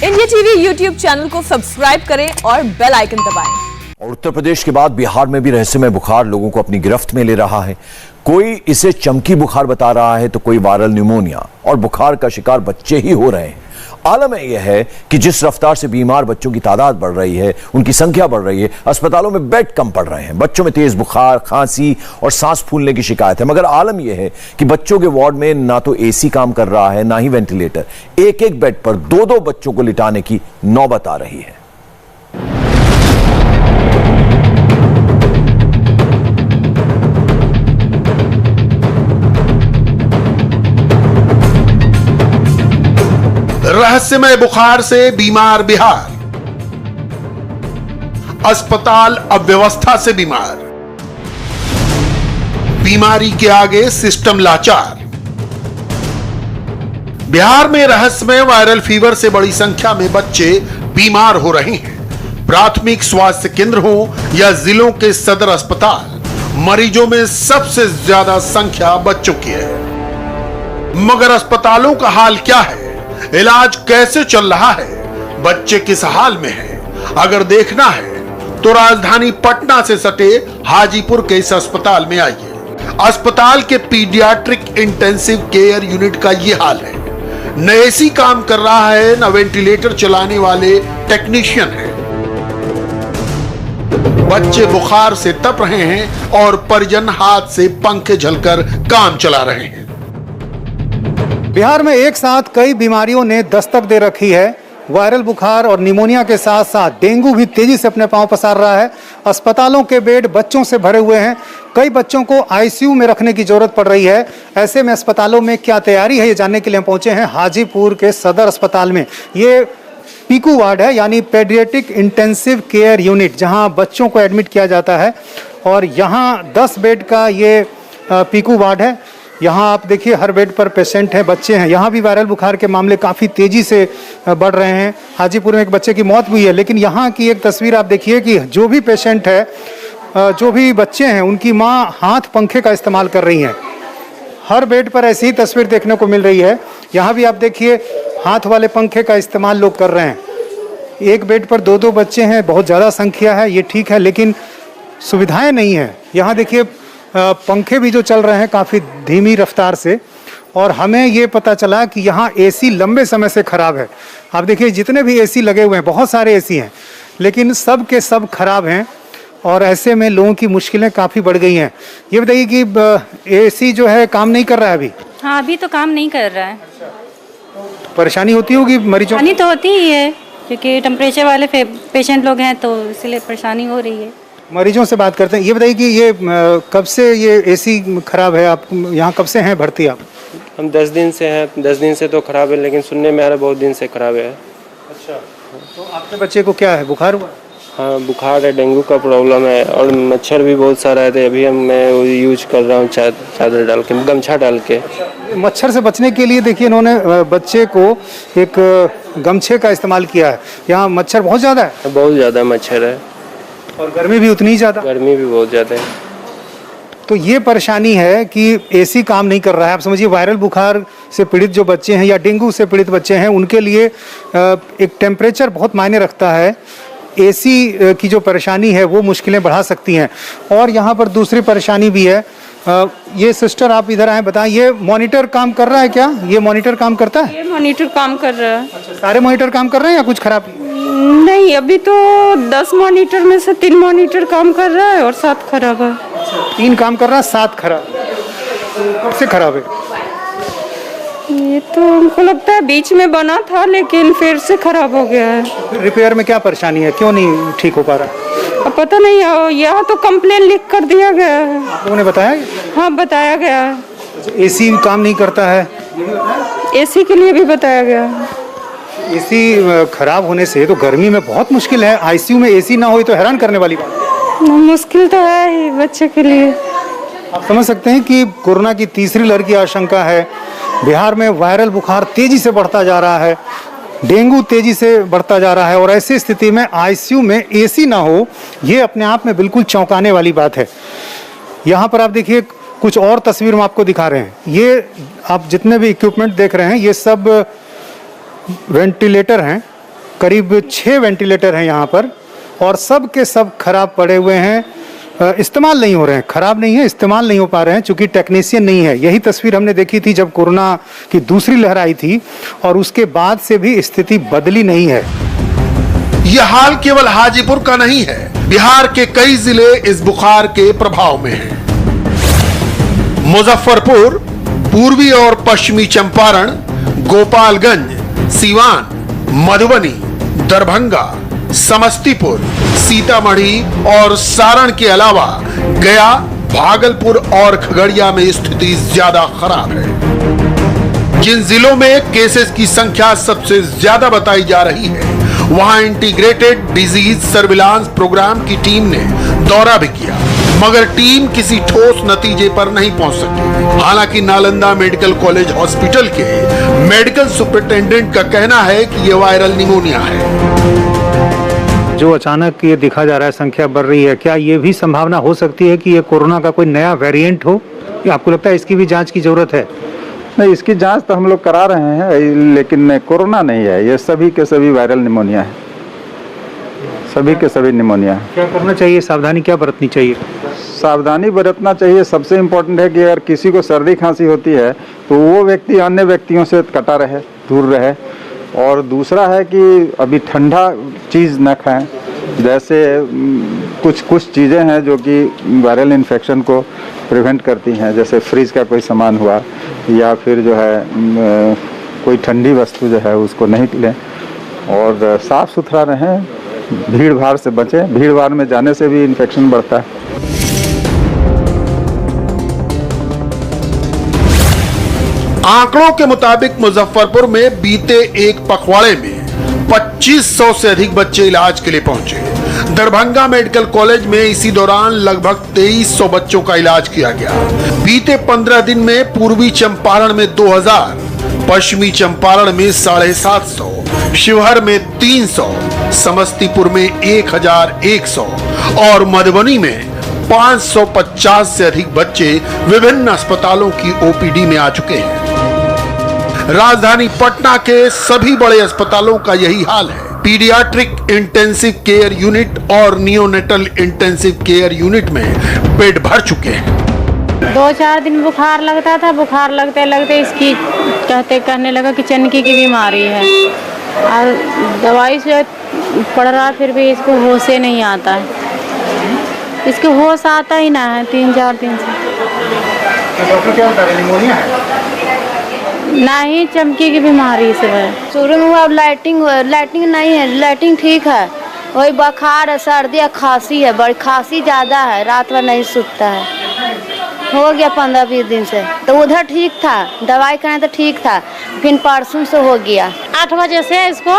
India TV YouTube channel को subscribe करें और बेल आइकन दबाएं। और उत्तर प्रदेश के बाद बिहार में भी रहस्यमय बुखार लोगों को अपनी गिरफ्त में ले रहा है। कोई इसे चमकी बुखार बता रहा है तो कोई वायरल न्यूमोनिया, और बुखार का शिकार बच्चे ही हो रहे हैं। आलम यह है कि जिस रफ्तार से बीमार बच्चों की तादाद बढ़ रही है, उनकी संख्या बढ़ रही है, अस्पतालों में बेड कम पड़ रहे हैं। बच्चों में तेज बुखार, खांसी और सांस फूलने की शिकायत है। मगर आलम यह है कि बच्चों के वार्ड में ना तो एसी काम कर रहा है, ना ही वेंटिलेटर। एक एक बेड पर दो दो बच्चों को लिटाने की नौबत आ रही है। रहस्यमय बुखार से बीमार बिहार, अस्पताल अव्यवस्था से बीमार, बीमारी के आगे सिस्टम लाचार। बिहार में रहस्यमय वायरल फीवर से बड़ी संख्या में बच्चे बीमार हो रहे हैं। प्राथमिक स्वास्थ्य केंद्र हो या जिलों के सदर अस्पताल, मरीजों में सबसे ज्यादा संख्या बच्चों की है। मगर अस्पतालों का हाल क्या है? इलाज कैसे चल रहा है? बच्चे किस हाल में हैं? अगर देखना है तो राजधानी पटना से सटे हाजीपुर के इस अस्पताल में आइए। अस्पताल के पीडियाट्रिक इंटेंसिव केयर यूनिट का यह हाल है। न एसी काम कर रहा है, न वेंटिलेटर चलाने वाले टेक्नीशियन है। बच्चे बुखार से तप रहे हैं और परिजन हाथ से पंखे झलकर काम चला रहे हैं। बिहार में एक साथ कई बीमारियों ने दस्तक दे रखी है। वायरल बुखार और निमोनिया के साथ साथ डेंगू भी तेजी से अपने पांव पसार रहा है। अस्पतालों के बेड बच्चों से भरे हुए हैं। कई बच्चों को आईसीयू में रखने की जरूरत पड़ रही है। ऐसे में अस्पतालों में क्या तैयारी है, ये जानने के लिए हम पहुंचे हैं हाजीपुर के सदर अस्पताल में। ये पीकू वार्ड है, यानी पेडियाट्रिक इंटेंसिव केयर यूनिट, जहां बच्चों को एडमिट किया जाता है। और यहाँ 10 बेड का ये पीकू वार्ड है। यहाँ आप देखिए हर बेड पर पेशेंट हैं, बच्चे हैं। यहाँ भी वायरल बुखार के मामले काफ़ी तेज़ी से बढ़ रहे हैं। हाजीपुर में एक बच्चे की मौत हुई है। लेकिन यहाँ की एक तस्वीर आप देखिए कि जो भी पेशेंट है, जो भी बच्चे हैं, उनकी माँ हाथ पंखे का इस्तेमाल कर रही हैं। हर बेड पर ऐसी ही तस्वीर देखने को मिल रही है। यहाँ भी आप देखिए हाथ वाले पंखे का इस्तेमाल लोग कर रहे हैं। एक बेड पर दो दो बच्चे हैं, बहुत ज़्यादा संख्या है, ये ठीक है, लेकिन सुविधाएँ नहीं हैं। यहाँ देखिए पंखे भी जो चल रहे हैं काफ़ी धीमी रफ्तार से। और हमें ये पता चला कि यहाँ एसी लंबे समय से ख़राब है। आप देखिए जितने भी एसी लगे हुए हैं, बहुत सारे एसी हैं, लेकिन सब के सब खराब हैं। और ऐसे में लोगों की मुश्किलें काफ़ी बढ़ गई हैं। ये बताइए कि एसी जो है काम नहीं कर रहा है अभी? हाँ, अभी तो काम नहीं कर रहा है। परेशानी होती होगी मरीजों? परेशानी तो होती ही है, क्योंकि टेम्परेचर वाले पेशेंट लोग हैं, तो इसलिए परेशानी हो रही है। मरीजों से बात करते हैं। ये बताइए कि ये कब से ये एसी खराब है? आप यहाँ कब से हैं भर्ती? आप? हम 10 दिन से हैं। 10 दिन से तो खराब है, लेकिन सुनने में आ रहा है बहुत दिन से खराब है। अच्छा, तो आपके बच्चे को क्या है, बुखार हुआ? हाँ, बुखार है, डेंगू का प्रॉब्लम है, और मच्छर भी बहुत सारा है। तो अभी मैं यूज कर रहा हूँ चादर डाल के, गमछा डाल के। मच्छर से बचने के लिए देखिए इन्होंने बच्चे को एक गमछे का इस्तेमाल किया है। यहाँ मच्छर बहुत ज़्यादा है? बहुत ज़्यादा मच्छर है, और गर्मी भी उतनी ही ज़्यादा? गर्मी भी बहुत ज़्यादा है। तो ये परेशानी है कि एसी काम नहीं कर रहा है। आप समझिए वायरल बुखार से पीड़ित जो बच्चे हैं या डेंगू से पीड़ित बच्चे हैं, उनके लिए एक टेम्परेचर बहुत मायने रखता है। एसी की जो परेशानी है वो मुश्किलें बढ़ा सकती हैं। और यहाँ पर दूसरी परेशानी भी है। ये सिस्टर आप इधर आए, बताएं, ये मॉनिटर काम कर रहा है क्या? ये मॉनिटर काम करता है? ये मॉनिटर काम कर रहा है। अच्छा, सारे मॉनिटर काम कर रहे हैं या कुछ खराब? नहीं, अभी तो 10 मॉनिटर में से 3 मॉनिटर काम कर रहा है और 7 खराब है। 3 काम कर रहा है, 7 खराब। कब से खराब है? ये तो हमको लगता है बीच में बना था, लेकिन फिर से खराब हो गया है। रिपेयर में क्या परेशानी है, क्यों नहीं ठीक हो पा रहा? अब पता नहीं, यहाँ तो कंप्लेन लिख कर दिया गया है। आप लोगों ने बताया? हाँ, बताया गया है। एसी काम नहीं करता है? एसी के लिए भी बताया गया है। एसी खराब होने से तो गर्मी में बहुत मुश्किल है। आईसीयू में एसी ना हो तो हैरान करने वाली बात है। मुश्किल तो है ही बच्चे के लिए। आप समझ सकते हैं कि कोरोना की तीसरी लहर की आशंका है। बिहार में वायरल बुखार तेजी से बढ़ता जा रहा है, डेंगू तेजी से बढ़ता जा रहा है, और ऐसी स्थिति में आईसीयू में एसी ना हो, ये अपने आप में बिल्कुल चौंकाने वाली बात है। यहाँ पर आप देखिए कुछ और तस्वीर हम आपको दिखा रहे हैं। ये आप जितने भी इक्विपमेंट देख रहे हैं, ये सब वेंटिलेटर हैं, करीब 6 वेंटिलेटर हैं यहाँ पर और सब के सब खराब पड़े हुए हैं, इस्तेमाल नहीं हो रहे हैं। खराब नहीं है, इस्तेमाल नहीं हो पा रहे हैं क्योंकि टेक्नीशियन नहीं है। यही तस्वीर हमने देखी थी जब कोरोना की दूसरी लहर आई थी और उसके बाद से भी स्थिति बदली नहीं है। यह हाल केवल हाजीपुर का नहीं है, बिहार के कई जिले इस बुखार के प्रभाव में हैं। मुजफ्फरपुर, पूर्वी और पश्चिमी चंपारण, गोपालगंज, सीवान, मधुबनी, दरभंगा, समस्तीपुर, सीतामढ़ी और सारण के अलावा गया, भागलपुर और खगड़िया में स्थिति ज्यादा खराब है। जिन जिलों में केसेस की संख्या सबसे ज्यादा बताई जा रही है, वहां इंटीग्रेटेड डिजीज सर्विलांस प्रोग्राम की टीम ने दौरा भी किया, मगर टीम किसी ठोस नतीजे पर नहीं पहुंच सकी। हालांकि नालंदा मेडिकल कॉलेज हॉस्पिटल के मेडिकल सुपरिटेंडेंट का कहना है कि यह वायरल निमोनिया है। जो अचानक ये दिखा जा रहा है, संख्या बढ़ रही है, क्या ये भी संभावना हो सकती है कि ये कोरोना का कोई नया वेरिएंट हो? या आपको लगता है इसकी भी जांच की जरूरत है? नहीं, इसकी जांच तो हम लोग करा रहे हैं, लेकिन कोरोना नहीं है, ये सभी के सभी वायरल निमोनिया है, सभी के सभी निमोनिया है। क्या करना चाहिए, सावधानी क्या बरतनी चाहिए? सावधानी बरतना चाहिए। सबसे इम्पोर्टेंट है कि अगर किसी को सर्दी खांसी होती है तो वो व्यक्ति अन्य व्यक्तियों से कटा रहे, दूर रहे। और दूसरा है कि अभी ठंडा चीज़ न खाएं, जैसे कुछ चीज़ें हैं जो कि वायरल इन्फेक्शन को प्रिवेंट करती हैं, जैसे फ्रिज का कोई सामान हुआ या फिर जो है कोई ठंडी वस्तु जो है उसको नहीं लें और साफ़ सुथरा रहें, भीड़ भाड़ से बचें। भीड़ भाड़ में जाने से भी इन्फेक्शन बढ़ता है। आंकड़ों के मुताबिक मुजफ्फरपुर में बीते एक पखवाड़े में 2500 से अधिक बच्चे इलाज के लिए पहुंचे। दरभंगा मेडिकल कॉलेज में इसी दौरान लगभग 2300 बच्चों का इलाज किया गया। बीते 15 दिन में पूर्वी चंपारण में 2000, पश्चिमी चंपारण में 750, शिवहर में 300, समस्तीपुर में 1100 और मधुबनी में 550 से अधिक बच्चे विभिन्न अस्पतालों की ओपीडी में आ चुके हैं। राजधानी पटना के सभी बड़े अस्पतालों का यही हाल है। पीडियाट्रिक इंटेंसिव केयर यूनिट और नियोनेटल इंटेंसिव केयर यूनिट में बेड भर चुके हैं। 2-4 दिन बुखार लगता था, बुखार लगते लगते इसकी कहने लगा कि चनकी की बीमारी है और दवाई से पड़ रहा, फिर भी इसको होश ही नहीं आता है। इसके होश आता ही ना है 3-4 दिन से। डॉक्टर क्या बता रहे, निमोनिया है? नहीं, चमकी की बीमारी से है। शुरू में हुआ, लाइटिंग नहीं है, लाइटिंग ठीक है, वही बुखार है, सर्दी है, खांसी है, बड़ी खांसी ज़्यादा है, रात भर नहीं सूखता है। हो गया 15-20 दिन से। तो उधर ठीक था, दवाई कराए तो ठीक था, फिर परसों से हो गया। 8 बजे से इसको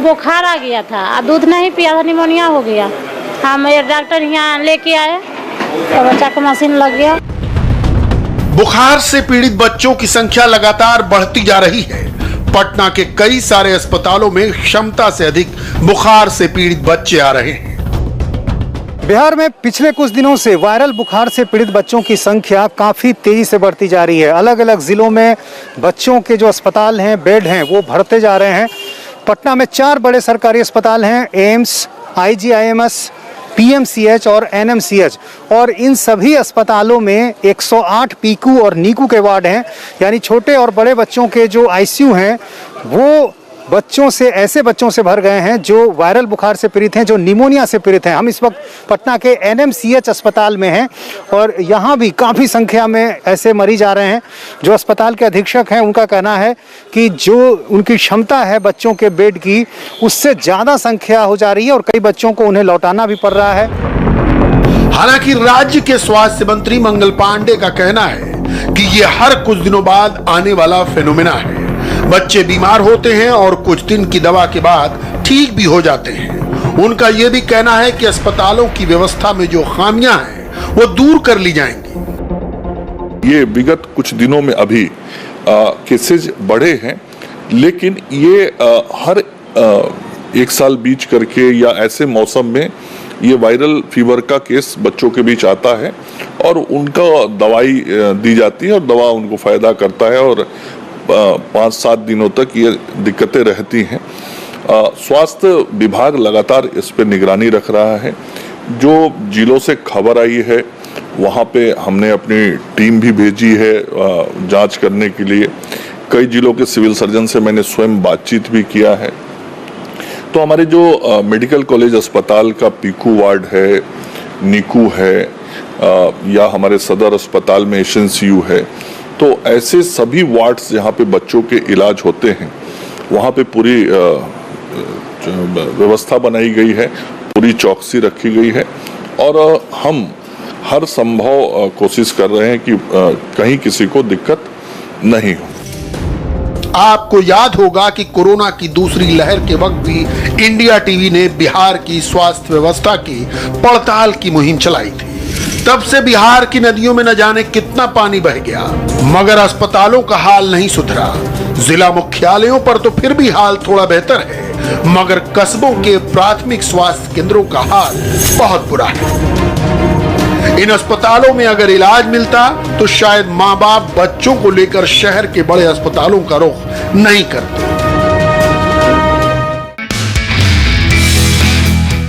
बुखार आ गया था, दूध नहीं पिया था, निमोनिया हो गया। हम डॉक्टर यहाँ लेके आए तो बच्चा को मशीन लग गया। बुखार से पीड़ित बच्चों की संख्या लगातार बढ़ती जा रही है। पटना के कई सारे अस्पतालों में क्षमता से अधिक बुखार से पीड़ित बच्चे आ रहे हैं। बिहार में पिछले कुछ दिनों से वायरल बुखार से पीड़ित बच्चों की संख्या काफ़ी तेज़ी से बढ़ती जा रही है। अलग अलग ज़िलों में बच्चों के जो अस्पताल हैं, बेड हैं, वो भरते जा रहे हैं। पटना में 4 बड़े सरकारी अस्पताल हैं, एम्स, IGIMS, PMCH और NMCH, और इन सभी अस्पतालों में 108 पीकू और नीकू के वार्ड हैं, यानी छोटे और बड़े बच्चों के जो ICU हैं वो ऐसे बच्चों से भर गए हैं जो वायरल बुखार से पीड़ित हैं, जो निमोनिया से पीड़ित हैं। हम इस वक्त पटना के NMCH अस्पताल में हैं और यहाँ भी काफ़ी संख्या में ऐसे मरीज आ रहे हैं। जो अस्पताल के अधीक्षक हैं उनका कहना है कि जो उनकी क्षमता है बच्चों के बेड की, उससे ज़्यादा संख्या हो जा रही है और कई बच्चों को उन्हें लौटाना भी पड़ रहा है। हालांकि राज्य के स्वास्थ्य मंत्री मंगल पांडे का कहना है कि ये हर कुछ दिनों बाद आने वाला फेनोमेना है। बच्चे बीमार होते हैं और कुछ दिन की दवा के बाद ठीक भी हो जाते हैं। उनका यह भी कहना है कि अस्पतालों की व्यवस्था में जो खामियां हैं वो दूर कर ली जाएंगी। ये विगत कुछ दिनों में अभी केसेज बढ़े हैं, लेकिन ये हर 1 साल बीच करके या ऐसे मौसम में ये वायरल फीवर का केस बच्चों के बीच आता है और उनका दवाई दी जाती है और दवा उनको फायदा करता है और 5-7 दिनों तक ये दिक्कतें रहती हैं। स्वास्थ्य विभाग लगातार इस पर निगरानी रख रहा है। जो जिलों से खबर आई है वहाँ पे हमने अपनी टीम भी भेजी है जांच करने के लिए। कई जिलों के सिविल सर्जन से मैंने स्वयं बातचीत भी किया है। तो हमारे जो मेडिकल कॉलेज अस्पताल का पीकू वार्ड है, निकू है, या हमारे सदर अस्पताल में एसएनसीयू है, तो ऐसे सभी वार्ड्स जहाँ पे बच्चों के इलाज होते हैं वहाँ पे पूरी व्यवस्था बनाई गई है, पूरी चौकसी रखी गई है और हम हर संभव कोशिश कर रहे हैं कि कहीं किसी को दिक्कत नहीं हो। आपको याद होगा कि कोरोना की दूसरी लहर के वक्त भी इंडिया टीवी ने बिहार की स्वास्थ्य व्यवस्था की पड़ताल की मुहिम चलाई थी। तब से बिहार की नदियों में न जाने कितना पानी बह गया, मगर अस्पतालों का हाल नहीं सुधरा। जिला मुख्यालयों पर तो फिर भी हाल थोड़ा बेहतर है, मगर कस्बों के प्राथमिक स्वास्थ्य केंद्रों का हाल बहुत बुरा है। इन अस्पतालों में अगर इलाज मिलता तो शायद माँ बाप बच्चों को लेकर शहर के बड़े अस्पतालों का रुख नहीं करते।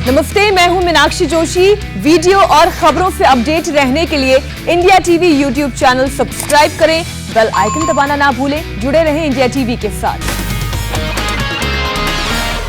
नमस्ते, मैं हूं मीनाक्षी जोशी। वीडियो और खबरों से अपडेट रहने के लिए India TV YouTube channel subscribe करें, बेल आइकन दबाना ना भूलें। जुड़े रहें इंडिया टीवी के साथ।